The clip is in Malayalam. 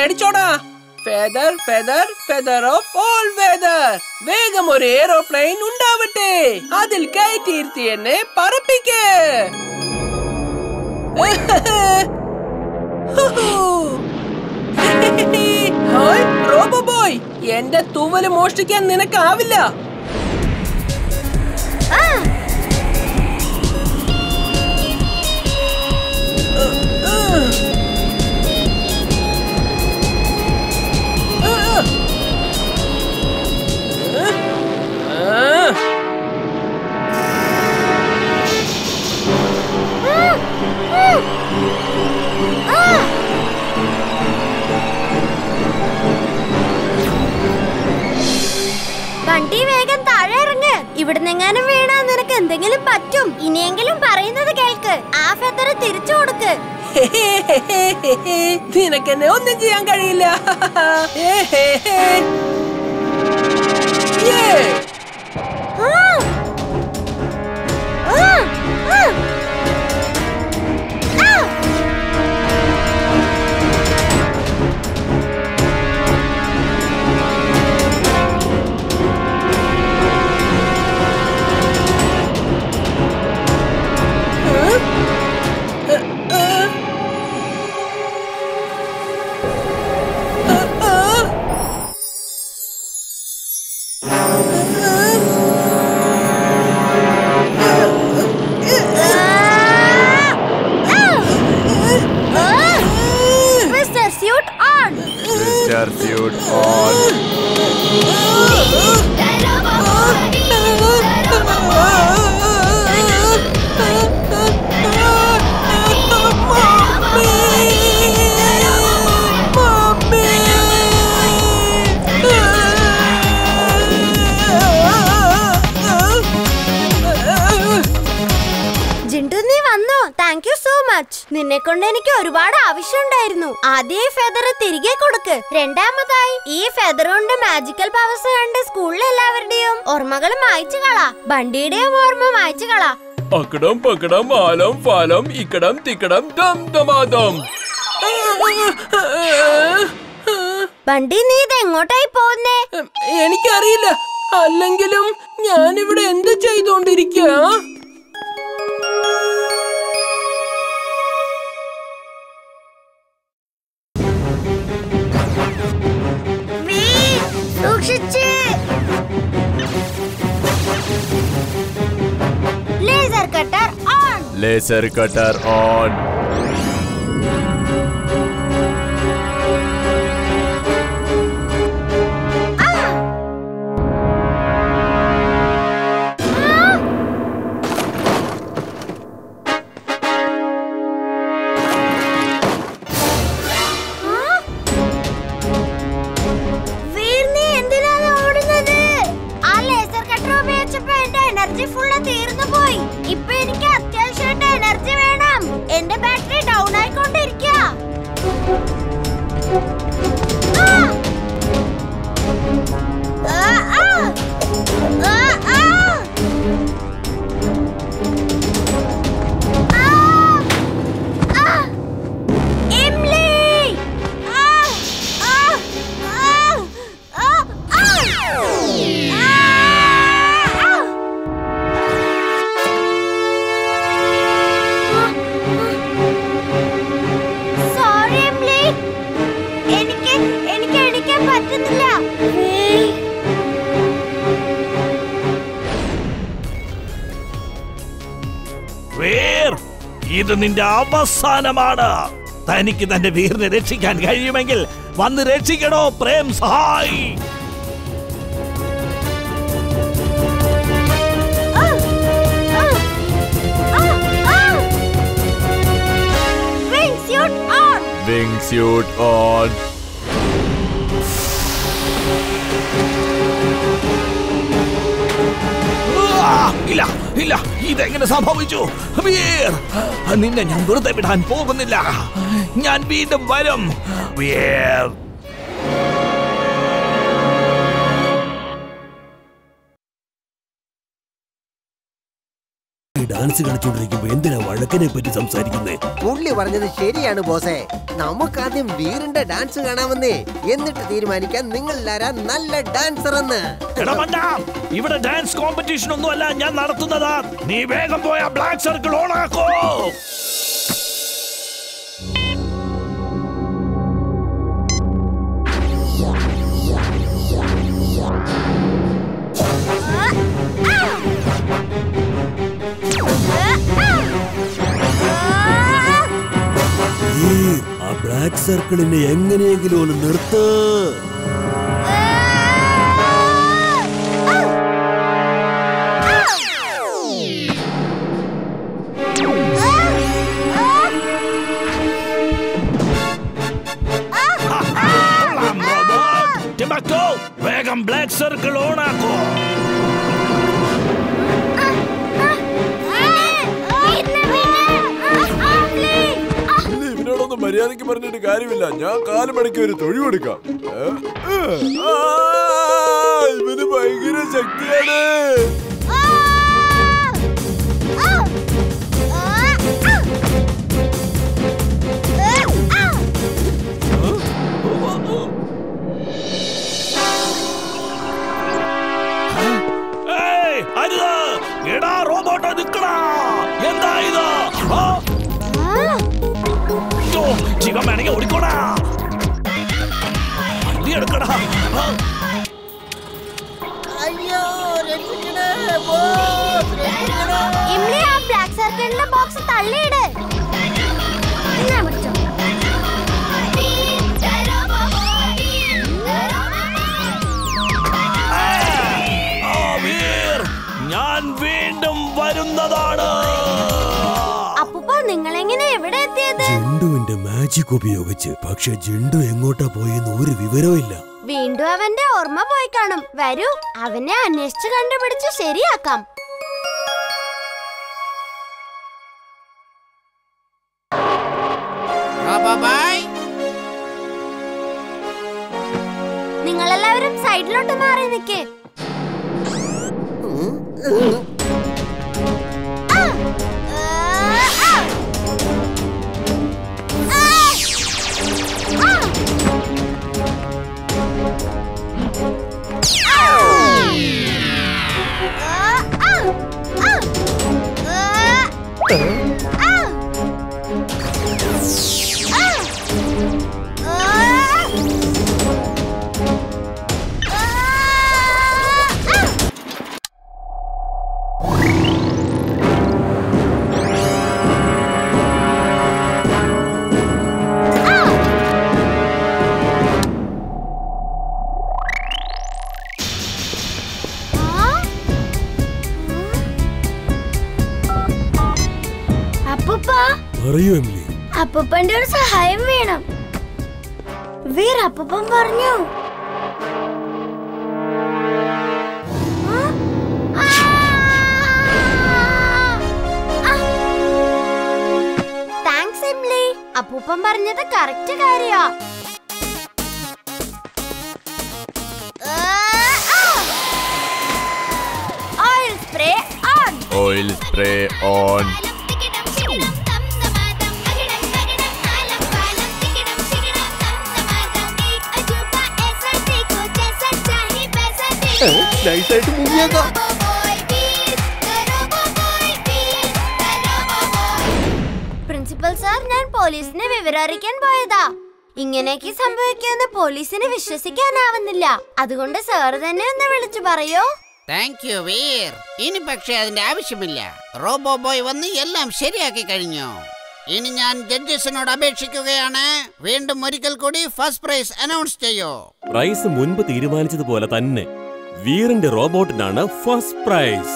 പേടിച്ചോടാ. Feather feather feather of all weather. വേഗം ഒരു എയ്റോപ്ലെയിൻ ഉണ്ടാവട്ടെ. അതിൽ കയറ്റിയിരുത്തി എന്നെ പറപ്പിക്കേ. റോബോ ബോയ്, എന്റെ തൂവല് മോഷ്ടിക്കാൻ നിനക്കാവില്ല. വണ്ടി വേഗം താഴെ ഇറങ്ങ്. ഇവിടുന്നെങ്ങാനും വീണാ നിനക്ക് എന്തെങ്കിലും പറ്റും. ഇനിയെങ്കിലും പറയുന്നത് കേൾക്ക്. ആ ഫെദർ തിരിച്ചു കൊടുക്ക്. നിനക്കെന്നെ ഒന്നും ചെയ്യാൻ കഴിയില്ല. നിന്നെ കൊണ്ട് എനിക്ക് ഒരുപാട് ആവശ്യമുണ്ടായിരുന്നു. ആദ്യം ഈ ഫെദർ തിരികെ കൊടുക്ക്. രണ്ടാമതായി ഈ ഫെദർ കൊണ്ട് മാജിക്കൽ പവേഴ്സ് കണ്ട് സ്കൂളിലെ എല്ലാവരുടെയും ഓർമ്മകൾ മായ്ച്ചു കളാ. ബണ്ടിയുടെയും ഓർമ്മ മായ്ച്ചു കളാ. അക്കടം പക്കടം ആലം ഫാലം ഇക്കടം തിക്കടം ദം ദമാദം. ബണ്ടി, നീ ഇത് എങ്ങോട്ടായി പോകുന്നേ? എനിക്കറിയില്ല. അല്ലെങ്കിലും ഞാനിവിടെ എന്ത് ചെയ്തോണ്ടിരിക്കുക? Laser cutter on. ഇത് നിന്റെ അവസാനമാണ്. തനിക്ക് തന്റെ വീറിനെ രക്ഷിക്കാൻ കഴിയുമെങ്കിൽ വന്ന് രക്ഷിക്കണോ പ്രേം സഹായ്. Wingsuit on. ഇല്ല ഇല്ല, ഇതെങ്ങനെ സംഭവിച്ചു? വീർ, നിന്നെ ഞാൻ വെറുതെ വിടാൻ പോകുന്നില്ല. ഞാൻ വീണ്ടും വരും. വീർ, ഡാൻസ് കളിച്ചോണ്ടിരിക്കുമ്പോ എന്തിനാ വഴക്കിനെ പറ്റി സംസാരിക്കുന്നേ? പുള്ളി പറഞ്ഞത് ശരിയാണ് ബോസേ. നമുക്കാദ്യം വീറിന്റെ ഡാൻസ് കാണാമെന്നേ, എന്നിട്ട് തീരുമാനിക്കാൻ നിങ്ങളാരാ നല്ല ഡാൻസർ എന്ന്. ഇവിടെ ഡാൻസ് കോമ്പറ്റീഷൻ ഒന്നും അല്ല ഞാൻ നടത്തുന്നതാ. നീ വേഗം പോയ ബ്ലാക്ക് സർക്കിൾ ഓൺ ആക്കോ. ആ ബ്ലാക്ക് സർക്കിളിനെ എങ്ങനെയെങ്കിലും ഒന്ന് നിർത്ത്. വേഗം ബ്ലാക്ക് സർക്കിൾ ഓൺ ആക്കോ. ഇവനോടൊന്നും മര്യാദക്ക് പറഞ്ഞിട്ട് കാര്യമില്ല. ഞാൻ 4 മണിക്ക് ഒരു തൊഴി കൊടുക്കാം. ഇവന് ഭയങ്കര ശക്തിയാണ്. റോബോട്ട് നിക്കടാ. എന്താ ഇത്? ജീവൻ വേണമെങ്കിൽ ഓടിക്കോടാ. വണ്ടി എടുക്കടാ. ബ്ലാക്ക് സർക്കിളിന്റെ ബോക്സ് തള്ളിയിട്. ഞാൻ വീണ്ടും വരുന്നതാണ്. അപ്പൂപ്പ നിങ്ങൾ എങ്ങനെ എവിടെ എത്തിയത്? ജിണ്ടുവിന്റെ മാജിക് ഉപയോഗിച്ച്. പക്ഷെ ജിണ്ടു എങ്ങോട്ടാ പോയെന്ന് ഒരു വിവരവും ഇല്ല. വീണ്ടും അവന്റെ ഓർമ്മ പോയി കാണും. വരൂ, അവനെ അന്വേഷിച്ച് കണ്ടുപിടിച്ച് ശരിയാക്കാം. നിങ്ങളെല്ലാവരും സൈഡിലോട്ട് മാറി നിൽക്കേ. പറയൂ എമിലി. അപ്പൂപ്പന്റെ ഒരു സഹായം വേണം. വീർ അപ്പൂപ്പൻ പറഞ്ഞു. Thanks Emily. അപ്പൂപ്പൻ പറഞ്ഞത് കറക്റ്റ് കാര്യാ. Oil spray on. Oil spray on. നൈസായിട്ട് മുങ്ങിയേക്കാം. പ്രിൻസിപ്പൽ സാർ, ഞാൻ പോലീസിനെ വിവരം അറിയിക്കാൻ പോയതാ. ഇങ്ങനെയൊക്കെ സംഭവിക്കുമെന്ന് പോലീസിനെ വിശ്വസിക്കാനാവുന്നില്ല. അതുകൊണ്ട് സാർ തന്നെ ഒന്ന് വിളിച്ചു പറയോ? Thank you Veer. ഇനി പക്ഷേ അതിന്റെ ആവശ്യമില്ല. റോബോ ബോയ് വന്ന് എല്ലാം ശരിയാക്കി കഴിഞ്ഞു. ഇനി ഞാൻ ജഡ്ജസിനോട് അപേക്ഷിക്കുകയാണ്. വീണ്ടും ഒരിക്കൽ കൂടി ഫസ്റ്റ് പ്രൈസ് അനൗൺസ് ചെയ്യൂ. പ്രൈസ് മുൻപ് തീരുമാനിച്ചതുപോലെ തന്നെ വീറിന്റെ റോബോട്ടിനാണ് ഫസ്റ്റ് പ്രൈസ്.